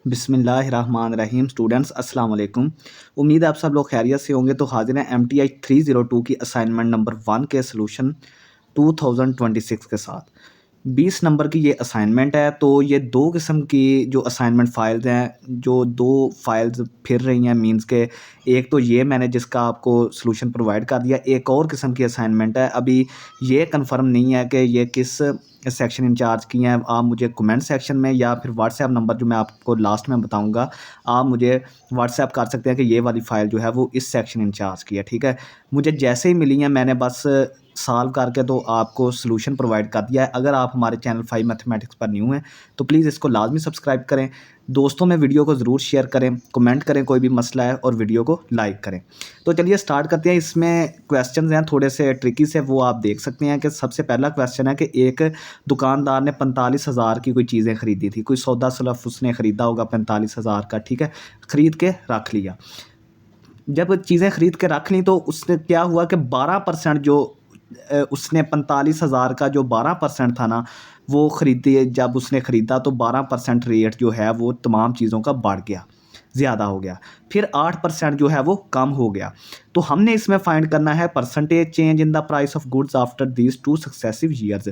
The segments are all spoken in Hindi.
बिस्मिल्लाहिर्रहमानिर्रहीम। स्टूडेंट्स अस्सलाम वालेकुम। उम्मीद है आप सब लोग खैरियत से होंगे। तो हाजिर हैं MTI 302 की असाइनमेंट नंबर 1 के सलूशन 2026 के साथ। 20 नंबर की ये असाइनमेंट है। तो ये दो किस्म की जो असाइनमेंट फ़ाइल्स हैं, जो दो फाइल्स फिर रही हैं, मींस के एक तो ये मैंने जिसका आपको सलूशन प्रोवाइड कर दिया, एक और किस्म की असाइनमेंट है। अभी ये कंफर्म नहीं है कि ये किस सेक्शन इंचार्ज की हैं। आप मुझे कमेंट सेक्शन में या फिर व्हाट्सएप नंबर जो मैं आपको लास्ट में बताऊंगा, आप मुझे व्हाट्सएप कर सकते हैं कि ये वाली फ़ाइल जो है वो इस सेक्शन इंचार्ज की है। ठीक है, मुझे जैसे ही मिली हैं मैंने बस सॉल्व करके तो आपको सलूशन प्रोवाइड कर दिया है। अगर आप हमारे चैनल 5 मैथमेटिक्स पर न्यू हैं तो प्लीज़ इसको लाजमी सब्सक्राइब करें, दोस्तों में वीडियो को ज़रूर शेयर करें, कमेंट करें कोई भी मसला है और वीडियो को लाइक करें। तो चलिए स्टार्ट करते हैं। इसमें क्वेश्चंस हैं थोड़े से ट्रिकी से, वो आप देख सकते हैं कि सबसे पहला क्वेश्चन है कि एक दुकानदार ने 45,000 की कोई चीज़ें ख़रीदी थी, कोई सौदा सलफ उसने ख़रीदा होगा 45,000 का। ठीक है, ख़रीद के रख लिया। जब चीज़ें ख़रीद के रख ली तो उसने क्या हुआ कि 12% जो उसने 45,000 का जो 12% था ना, वो ख़रीदे, जब उसने ख़रीदा तो 12% रेट जो है वो तमाम चीज़ों का बढ़ गया, ज़्यादा हो गया। फिर 8% जो है वो कम हो गया। तो हमने इसमें फाइंड करना है percentage change in the price of goods after these 2 successive years.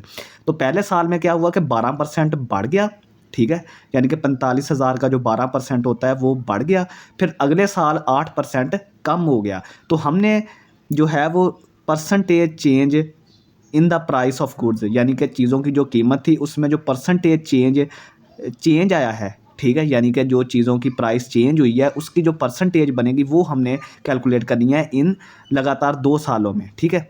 तो पहले साल में क्या हुआ कि 12% बढ़ गया। ठीक है, यानी कि 45,000 का जो 12% होता है वो बढ़ गया। फिर अगले साल 8% कम हो गया। तो हमने जो है वो percentage change in the price of goods, यानी कि चीज़ों की जो कीमत थी उसमें जो परसेंटेज चेंज आया है, ठीक है, यानी कि जो चीज़ों की प्राइस चेंज हुई है उसकी जो परसेंटेज बनेगी वो हमने कैलकुलेट करनी है इन लगातार 2 सालों में। ठीक है,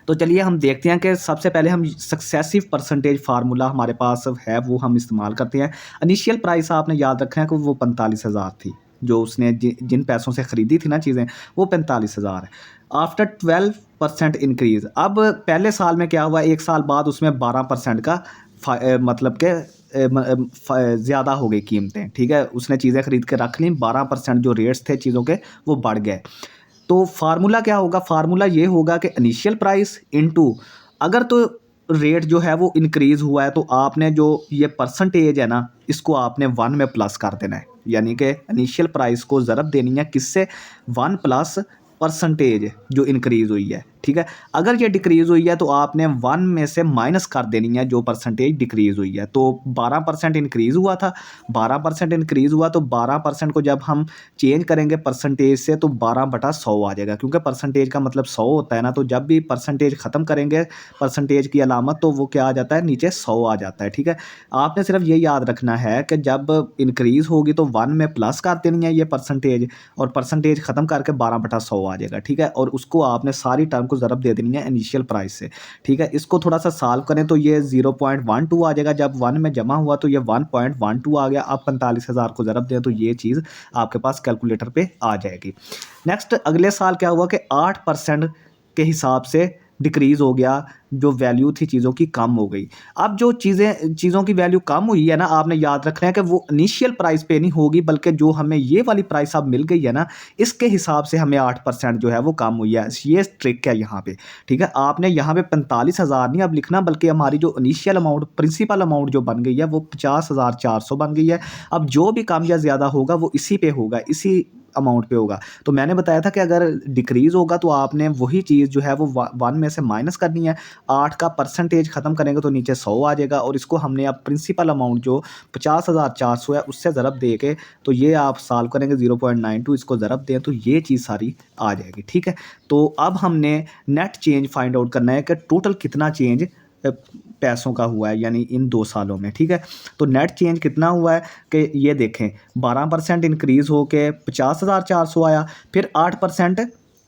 तो चलिए हम देखते हैं कि सबसे पहले हम सक्सेसिव परसेंटेज फार्मूला हमारे पास है वो हम इस्तेमाल करते हैं। इनिशियल प्राइस आपने याद रखना है कि वो 45,000 थी, जो उसने जिन पैसों से ख़रीदी थी ना चीज़ें, वो 45,000 है। आफ्टर 12% इंक्रीज़, अब पहले साल में क्या हुआ, एक साल बाद उसमें 12% का मतलब के ज़्यादा हो गई कीमतें। ठीक है, उसने चीज़ें ख़रीद के रख ली, 12% जो रेट्स थे चीज़ों के वो बढ़ गए। तो फार्मूला क्या होगा, फार्मूला ये होगा कि इनिशियल प्राइस इनटू, अगर तो रेट जो है वो इंक्रीज़ हुआ है तो आपने जो ये परसेंटेज है ना इसको आपने 1 में प्लस कर देना है, यानी कि इनिशियल प्राइस को ज़रब देनी है किससे, 1 प्लस परसेंटेज जो इंक्रीज़ हुई है। ठीक है, अगर ये डिक्रीज़ हुई है तो आपने 1 में से माइनस कर देनी है जो परसेंटेज डिक्रीज़ हुई है। तो 12% इंक्रीज़ हुआ था, 12% इंक्रीज़ हुआ तो 12% को जब हम चेंज करेंगे परसेंटेज से तो 12/100 आ जाएगा, क्योंकि परसेंटेज का मतलब 100 होता है ना। तो जब भी परसेंटेज ख़त्म करेंगे परसेंटेज की अलामत, तो वो क्या आ जाता है, नीचे 100 आ जाता है। ठीक है, आपने सिर्फ ये याद रखना है कि जब इंक्रीज़ होगी तो 1 में प्लस कर देनी है ये परसेंटेज, और परसेंटेज ख़त्म करके 12/100 आ जाएगा। ठीक है, और उसको आपने सारी टर्म को ज़रब दे देनी है इनिशियल प्राइस से। ठीक है, इसको थोड़ा सा सॉल्व करें तो ये 0.12 आ जाएगा। जब 1 में जमा हुआ तो ये 1.12 आ गया। अब 45,000 को ज़रब दें तो ये चीज़ आपके पास कैलकुलेटर पे आ जाएगी। नेक्स्ट अगले साल क्या हुआ कि 8% के हिसाब से डिक्रीज़ हो गया, जो वैल्यू थी चीज़ों की कम हो गई। अब जो चीज़ों की वैल्यू कम हुई है ना, आपने याद रखना है कि वो इनिशियल प्राइस पे नहीं होगी, बल्कि जो हमें ये वाली प्राइस अब मिल गई है ना, इसके हिसाब से हमें 8% जो है वो कम हुई है। ये ट्रिक है यहाँ पे। ठीक है, आपने यहाँ पे 45,000 नहीं अब लिखना, बल्कि हमारी जो इनिशियल अमाउंट, प्रिंसिपल अमाउंट जो बन गई है वो 50,400 बन गई है। अब जो भी कम या ज़्यादा होगा वो इसी पे होगा, इसी अमाउंट पे होगा। तो मैंने बताया था कि अगर डिक्रीज़ होगा तो आपने वही चीज़ जो है वो 1 में से माइनस करनी है। 8 का परसेंटेज ख़त्म करेंगे तो नीचे 100 आ जाएगा, और इसको हमने अब प्रिंसिपल अमाउंट जो 50,400 है उससे ज़रब दे के, तो ये आप सॉल्व करेंगे 0.92, इसको ज़रब दें तो ये चीज़ सारी आ जाएगी। ठीक है, तो अब हमने नेट चेंज फाइंड आउट करना है कि टोटल कितना चेंज पैसों का हुआ है, यानी इन 2 सालों में। ठीक है, तो नेट चेंज कितना हुआ है कि ये देखें, 12% इंक्रीज़ हो के 50,400 आया, फिर 8%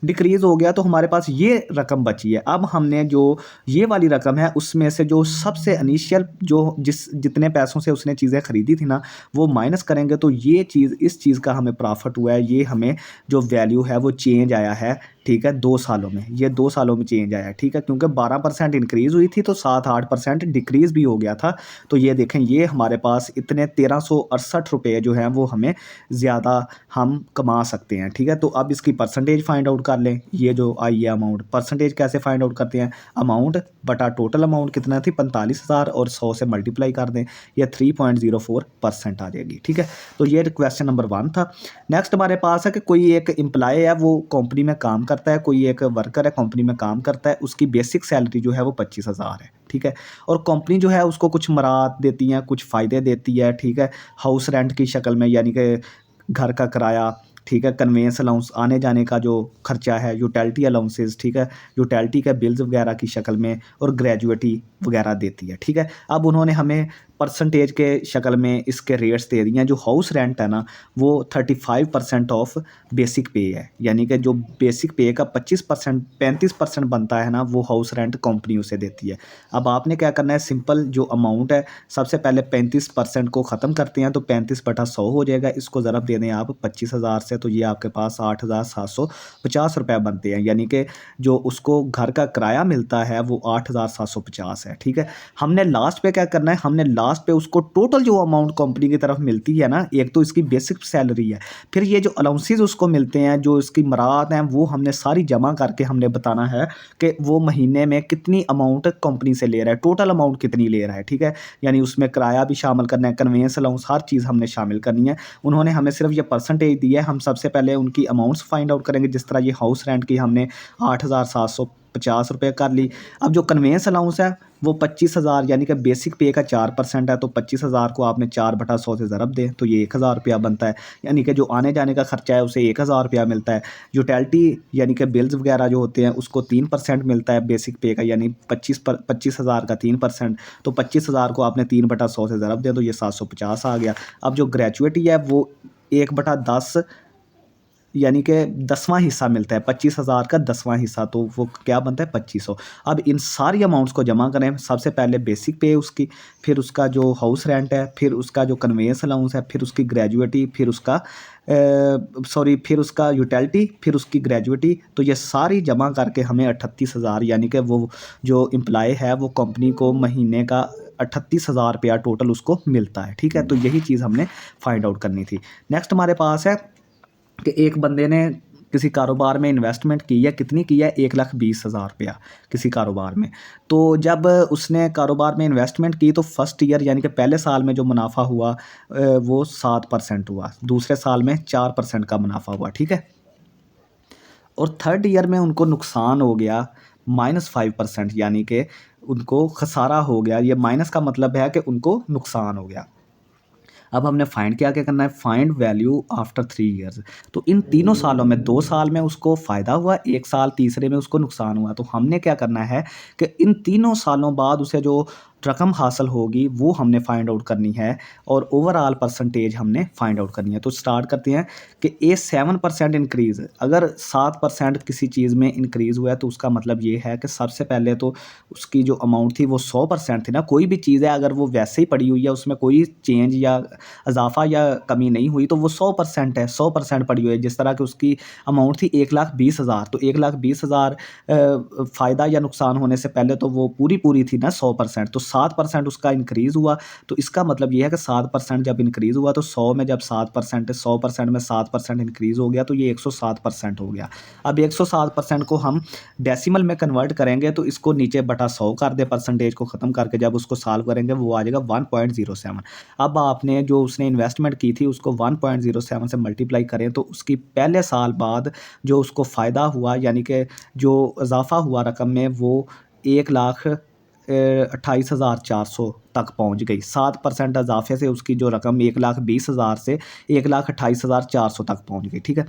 डिक्रीज़ हो गया तो हमारे पास ये रकम बची है। अब हमने जो ये वाली रकम है उसमें से जो सबसे इनिशियल जो जितने पैसों से उसने चीज़ें ख़रीदी थी ना, वो माइनस करेंगे तो ये चीज़, इस चीज़ का हमें प्रॉफिट हुआ है, ये हमें जो वैल्यू है वो चेंज आया है ठीक है, 2 सालों में, ये 2 सालों में चेंज आया है, ठीक है, क्योंकि 12% इंक्रीज़ हुई थी तो 7-8% डिक्रीज़ भी हो गया था। तो ये देखें, ये हमारे पास इतने 1368 रुपए जो हैं वो हमें ज़्यादा हम कमा सकते हैं, ठीक है। तो अब इसकी परसेंटेज फाइंड आउट कर लें, ये जो आई है अमाउंट, परसेंटेज कैसे फाइंड आउट करते हैं, अमाउंट बटा टोटल अमाउंट कितना थी 45,000 और 100 से मल्टीप्लाई कर दें, ये 3.04% आ जाएगी, ठीक है। तो ये क्वेश्चन नंबर 1 था। नेक्स्ट हमारे पास है कि कोई एक एम्प्लॉय है, वो कंपनी में काम करता है, कोई एक वर्कर है कंपनी में काम करता है, उसकी बेसिक सैलरी जो है वो 25,000 है, ठीक है। और कंपनी जो है उसको कुछ मराहत देती है, कुछ फ़ायदे देती है, ठीक है, हाउस रेंट की शक्ल में, यानी कि घर का किराया, ठीक है, कन्वेंस अलाउंस, आने जाने का जो खर्चा है, यूटिलिटी अलाउंसेस, ठीक है, यूटिलिटी के बिल्स वगैरह की शक्ल में, और ग्रेजुएटी वगैरह देती है, ठीक है। अब उन्होंने हमें परसेंटेज के शक्ल में इसके रेट्स दे दिए हैं। जो हाउस रेंट है ना, वो 35% ऑफ बेसिक पे है, यानी कि जो बेसिक पे का 35% बनता है ना, वो हाउस रेंट कंपनी उसे देती है। अब आपने क्या करना है, सिंपल जो अमाउंट है, सबसे पहले 35% को ख़त्म करते हैं, तो 35/100 हो जाएगा। इसको ज़रब दे दें आप 25,000 से, तो ये आपके पास 8,750 रुपये बनते हैं, यानी कि जो उसको घर का किराया मिलता है वो 8,750 है, ठीक है। हमने लास्ट पे क्या करना है, हमने लास्ट पे उसको टोटल जो अमाउंट कंपनी की तरफ मिलती है ना, एक तो इसकी बेसिक सैलरी है, फिर ये जो अलाउंसेस उसको मिलते हैं, जो इसकी मराहत हैं, वो हमने सारी जमा करके हमने बताना है कि वो महीने में कितनी अमाउंट कंपनी से ले रहा है, टोटल अमाउंट कितनी ले रहा है, ठीक है। यानी उसमें किराया भी शामिल करना है, कन्वेंस अलाउंस, हर चीज़ हमने शामिल करनी है। उन्होंने हमें सिर्फ ये परसेंटेज दी है, हम सबसे पहले उनकी अमाउंट्स फाइंड आउट करेंगे। जिस तरह ये हाउस रेंट की हमने 8,750 रुपये कर ली। अब जो कन्वेंस अलाउंस है वो 25,000, यानी कि बेसिक पे का 4% है, तो 25,000 को आपने 4/100 से ज़रब दें, तो ये 1,000 रुपया बनता है, यानी कि जो आने जाने का खर्चा है उसे 1,000 रुपया मिलता है। यूटिलिटी यानी कि बिल्स वगैरह जो होते हैं उसको 3% मिलता है बेसिक पे का, यानी 25,000 का 3%, तो 25,000 को आपने 3/100 से ज़रब दें, तो ये 750 आ गया। अब जो ग्रेजुएटी है वो 1/10, यानी कि 10वां हिस्सा मिलता है, 25,000 का 10वां हिस्सा, तो वो क्या बनता है 2500। अब इन सारी अमाउंट्स को जमा करें, सबसे पहले बेसिक पे उसकी, फिर उसका जो हाउस रेंट है, फिर उसका जो कन्वेंस अलाउंस है, फिर उसकी ग्रेजुएटी, फिर उसका फिर उसका यूटिलिटी, फिर उसकी ग्रेजुएटी, तो ये सारी जमा करके हमें 38,000, यानी कि वो जो एम्प्लॉय है वो कंपनी को महीने का 38,000 रुपया टोटल उसको मिलता है, ठीक है। तो यही चीज़ हमने फाइंड आउट करनी थी। नेक्स्ट हमारे पास है कि एक बंदे ने किसी कारोबार में इन्वेस्टमेंट की है, कितनी की है, 1,20,000 रुपया किसी कारोबार में। तो जब उसने कारोबार में इन्वेस्टमेंट की तो फर्स्ट ईयर, यानी कि पहले साल में जो मुनाफा हुआ वो 7% हुआ, दूसरे साल में 4% का मुनाफा हुआ, ठीक है। और थर्ड ईयर में उनको नुकसान हो गया -5%, यानी कि उनको खसारा हो गया। ये माइनस का मतलब है कि उनको नुकसान हो गया। अब हमने फाइंड क्या क्या करना है, फाइंड वैल्यू आफ्टर 3 ईयर्स। तो इन तीनों सालों में 2 साल में उसको फ़ायदा हुआ, 1 साल तीसरे में उसको नुकसान हुआ। तो हमने क्या करना है कि इन तीनों सालों बाद उसे जो रकम हासिल होगी वो हमने फाइंड आउट करनी है, और ओवरऑल परसेंटेज हमने फाइंड आउट करनी है। तो स्टार्ट करते हैं कि ए 7% इंक्रीज़, अगर 7% किसी चीज़ में इंक्रीज़ हुआ है तो उसका मतलब ये है कि सबसे पहले तो उसकी जो अमाउंट थी वो 100% थी ना। कोई भी चीज़ है अगर वो वैसे ही पड़ी हुई है, उसमें कोई चेंज या इजाफा या कमी नहीं हुई, तो वो 100% है, 100% पड़ी हुई है। जिस तरह की उसकी अमाउंट थी 1,20,000, तो 1,20,000 फ़ायदा या नुकसान होने से पहले तो वो पूरी थी ना 100%, तो 7% उसका इंक्रीज़ हुआ। तो इसका मतलब ये है कि 7% जब इंक्रीज़ हुआ तो 100 में जब 7% है, 100% में 7% इंक्रीज़ हो गया, तो ये 107% हो गया। अब 107% को हम डेसिमल में कन्वर्ट करेंगे, तो इसको नीचे बटा 100 कर दें, परसेंटेज को ख़त्म करके जब उसको सॉल्व करेंगे वो आ जाएगा 1.07। अब आपने जो उसने इन्वेस्टमेंट की थी उसको 1.07 से मल्टीप्लाई करें, तो उसकी पहले साल बाद जो उसको फ़ायदा हुआ, यानी कि जो इजाफा हुआ रकम में, वो 1,28,400 तक पहुंच गई। 7% इजाफे से उसकी जो रकम 1,20,000 से 1,28,400 तक पहुंच गई, ठीक है।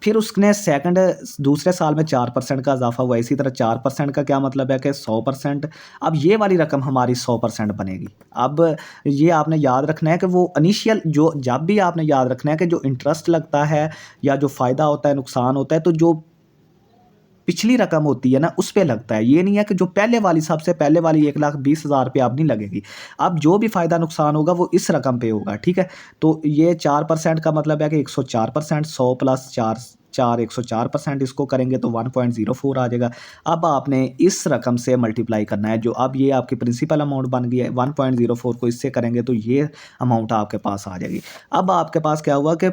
फिर उसने दूसरे साल में 4% का इजाफा हुआ। इसी तरह 4% का क्या मतलब है कि 100%। अब ये वाली रकम हमारी 100% बनेगी। अब ये आपने याद रखना है कि वो इनिशियल जो, जब भी आपने याद रखना है कि जो इंटरेस्ट लगता है या जो फ़ायदा होता है, नुकसान होता है, तो जो पिछली रकम होती है ना उस पे लगता है। ये नहीं है कि जो पहले वाली, सबसे पहले वाली 1,20,000 रुपये अब नहीं लगेगी। अब जो भी फ़ायदा नुकसान होगा वो इस रकम पे होगा, ठीक है। तो ये 4% का मतलब है कि 104%, 100 + 4 104% इसको करेंगे तो 1.04 आ जाएगा। अब आपने इस रकम से मल्टीप्लाई करना है, जो अब ये आपकी प्रिंसिपल अमाउंट बन गई है, 1.04 को इससे करेंगे तो ये अमाउंट आपके पास आ जाएगी। अब आपके पास क्या हुआ कि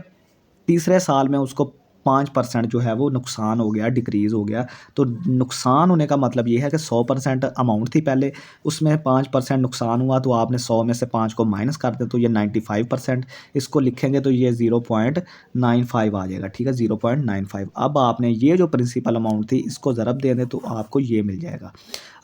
तीसरे साल में उसको 5% जो है वो नुकसान हो गया, डिक्रीज़ हो गया। तो नुकसान होने का मतलब ये है कि 100% अमाउंट थी पहले, उसमें 5% नुकसान हुआ, तो आपने 100 में से 5 को माइनस कर दें तो ये 95%, इसको लिखेंगे तो ये 0.95 आ जाएगा, ठीक है, 0.95। अब आपने ये जो प्रिंसिपल अमाउंट थी इसको ज़रब दे दें तो आपको ये मिल जाएगा।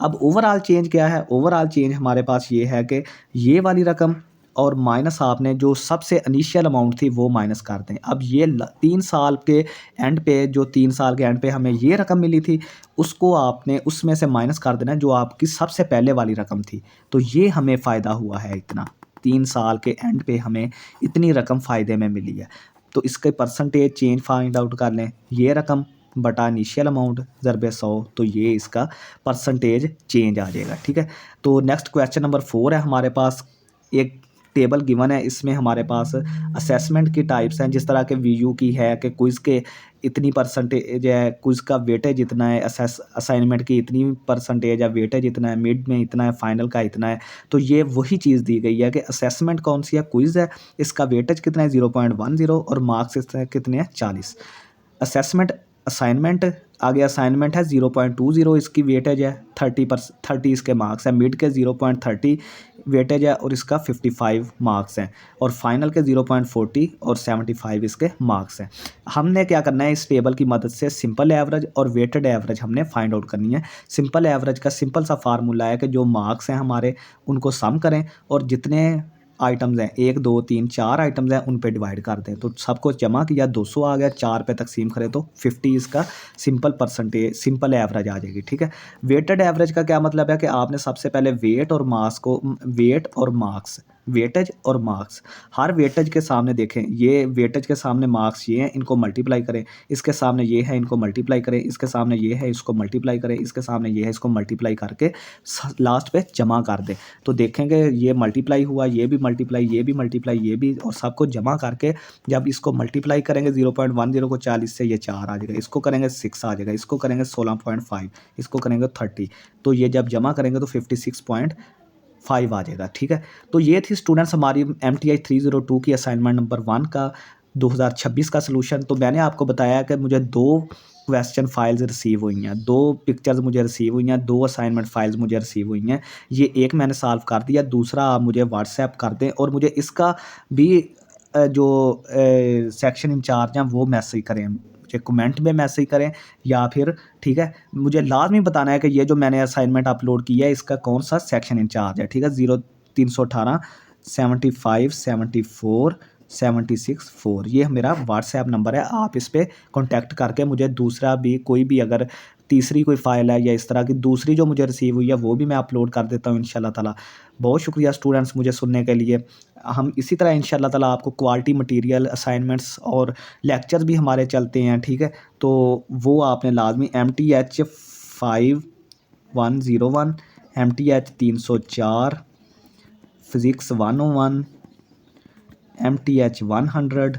अब ओवरऑल चेंज क्या है? ओवरऑल चेंज हमारे पास ये है कि ये वाली रकम और माइनस आपने जो सबसे इनिशियल अमाउंट थी वो माइनस कर दें। अब ये 3 साल के एंड पे, जो 3 साल के एंड पे हमें ये रकम मिली थी, उसको आपने उसमें से माइनस कर देना है जो आपकी सबसे पहले वाली रकम थी। तो ये हमें फ़ायदा हुआ है इतना, 3 साल के एंड पे हमें इतनी रकम फ़ायदे में मिली है। तो इसके परसेंटेज चेंज फाइंड आउट कर लें, ये रकम बटा इनिशियल अमाउंट ज़रबे 100, तो ये इसका परसेंटेज चेंज आ जाएगा, ठीक है। तो नेक्स्ट क्वेश्चन नंबर 4 है हमारे पास। एक टेबल गिवन है, इसमें हमारे पास असेसमेंट की टाइप्स हैं, जिस तरह के वीयू की है कि क्विज़ के इतनी परसेंटेज है, क्विज़ का वेटेज इतना है, असाइनमेंट की इतनी परसेंटेज है, वेटेज इतना है, मिड में इतना है, फाइनल का इतना है। तो ये वही चीज़ दी गई है कि असेसमेंट कौन सी है, क्विज़ है, इसका वेटेज कितना है 0.10 और मार्क्स इसके कितने हैं 40। असेसमेंट असाइनमेंट आगे असाइनमेंट है 0.20, इसकी वेटेज है 30 इसके मार्क्स हैं, मिड के 0.30 वेटेज है और इसका 55 मार्क्स हैं, और फाइनल के 0.40 और 75 इसके मार्क्स हैं। हमने क्या करना है, इस टेबल की मदद से सिंपल एवरेज और वेटेड एवरेज हमने फाइंड आउट करनी है। सिंपल एवरेज का सिंपल सा फार्मूला है कि जो मार्क्स हैं हमारे उनको सम करें और जितने आइटम्स हैं, 1 2 3 4 आइटम्स हैं, उन पे डिवाइड कर दें। तो सबको जमा किया, 200 आ गया, 4 पे तकसीम करें तो 50 इसका सिंपल एवरेज आ जाएगी, ठीक है। वेटेड एवरेज का क्या मतलब है कि आपने सबसे पहले वेट और मार्क्स, वेटेज और मार्क्स, हर वेटेज के सामने देखें, ये वेटेज के सामने मार्क्स ये हैं, इनको मल्टीप्लाई करें, इसके सामने ये है, इनको मल्टीप्लाई करें, इसके सामने ये है, इसको मल्टीप्लाई करें, इसके सामने ये है, इसको मल्टीप्लाई करके लास्ट पे जमा कर दें। तो देखेंगे ये मल्टीप्लाई हुआ, ये भी मल्टीप्लाई, ये भी मल्टीप्लाई, ये भी, और सबको जमा करके जब इसको मल्टीप्लाई करेंगे 0.10 को 40 से, ये 4 आ जाएगा, इसको करेंगे 6 आ जाएगा, इसको करेंगे 16.5, इसको करेंगे 30, तो ये जब जमा करेंगे तो 56.5 आ जाएगा, ठीक है। तो ये थी स्टूडेंट्स हमारी MTI 302 की असाइनमेंट नंबर 1 का 2026 का सलूशन। तो मैंने आपको बताया कि मुझे 2 क्वेश्चन फाइल्स रिसीव हुई हैं, 2 पिक्चर्स मुझे रिसीव हुई हैं, 2 असाइनमेंट फाइल्स मुझे रिसीव हुई हैं। ये एक मैंने सॉल्व कर दिया, दूसरा आप मुझे व्हाट्सएप कर दें और मुझे इसका भी जो सेक्शन इंचार्ज हैं वो मैसेज करें, मुझे कमेंट में मैसेज करें या फिर, ठीक है, मुझे लाजमी बताना है कि ये जो मैंने असाइनमेंट अपलोड किया है इसका कौन सा सेक्शन इंचार्ज है, ठीक है। 0318 75 74 76 4 ये मेरा व्हाट्सएप नंबर है। आप इस पे कॉन्टैक्ट करके मुझे दूसरा भी कोई भी अगर तीसरी कोई फ़ाइल है या इस तरह की दूसरी जो मुझे रिसीव हुई है वो भी मैं अपलोड कर देता हूँ इंशाल्लाह ताला। बहुत शुक्रिया स्टूडेंट्स मुझे सुनने के लिए। हम इसी तरह इंशाल्लाह ताला आपको क्वालिटी मटेरियल, असाइनमेंट्स और लेक्चर्स भी हमारे चलते हैं, ठीक है। तो वो आपने लाजमी MTH 5101, MTH 304, फिज़िक्स 101, MTH 100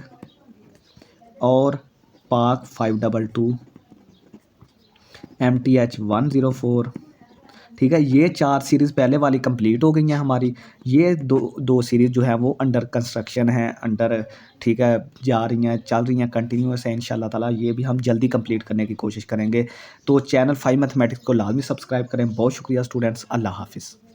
और पाक 522, MTH 104, ठीक है। ये 4 सीरीज़ पहले वाली कंप्लीट हो गई हैं हमारी। ये दो सीरीज़ जो है वो अंडर कंस्ट्रक्शन है, ठीक है, जा रही हैं, चल रही हैं, कंटिन्यूअस है इंशाल्लाह ताला। ये भी हम जल्दी कंप्लीट करने की कोशिश करेंगे। तो चैनल 5 मैथमेटिक्स को लाजमी सब्सक्राइब करें। बहुत शुक्रिया स्टूडेंट्स, अल्लाह हाफ़िज़।